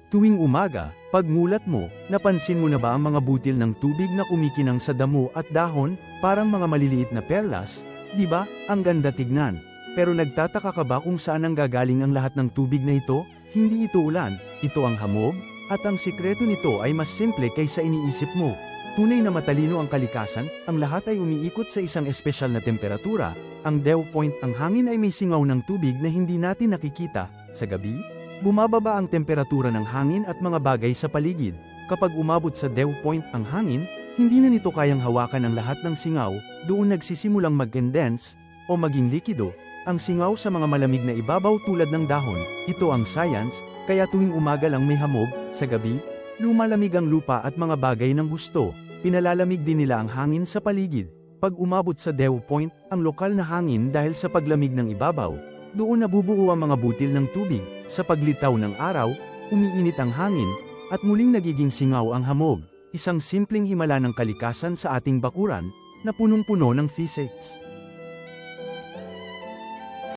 Tuwing umaga, pagmulat mo, napansin mo na ba ang mga butil ng tubig na kumikinang sa damo at dahon, parang mga maliliit na perlas, di ba? Ang ganda tignan. Pero nagtataka ka ba kung saan ang gagaling ang lahat ng tubig na ito? Hindi ito ulan, ito ang hamog, at ang sikreto nito ay mas simple kaysa iniisip mo. Tunay na matalino ang kalikasan, ang lahat ay umiikot sa isang espesyal na temperatura, ang dew point, ang hangin ay may singaw ng tubig na hindi natin nakikita, sa gabi, bumababa ang temperatura ng hangin at mga bagay sa paligid. Kapag umabot sa dew point ang hangin, hindi na nito kayang hawakan ang lahat ng singaw, doon nagsisimulang mag-condense, o maging likido, ang singaw sa mga malamig na ibabaw tulad ng dahon. Ito ang science, kaya tuwing umaga lang may hamog, sa gabi, lumalamig ang lupa at mga bagay ng husto, pinalalamig din nila ang hangin sa paligid. Pag umabot sa dew point, ang lokal na hangin dahil sa paglamig ng ibabaw, doon nabubuo ang mga butil ng tubig, sa paglitaw ng araw, umiinit ang hangin, at muling nagiging singaw ang hamog, isang simpleng himala ng kalikasan sa ating bakuran, na punong-puno ng physics.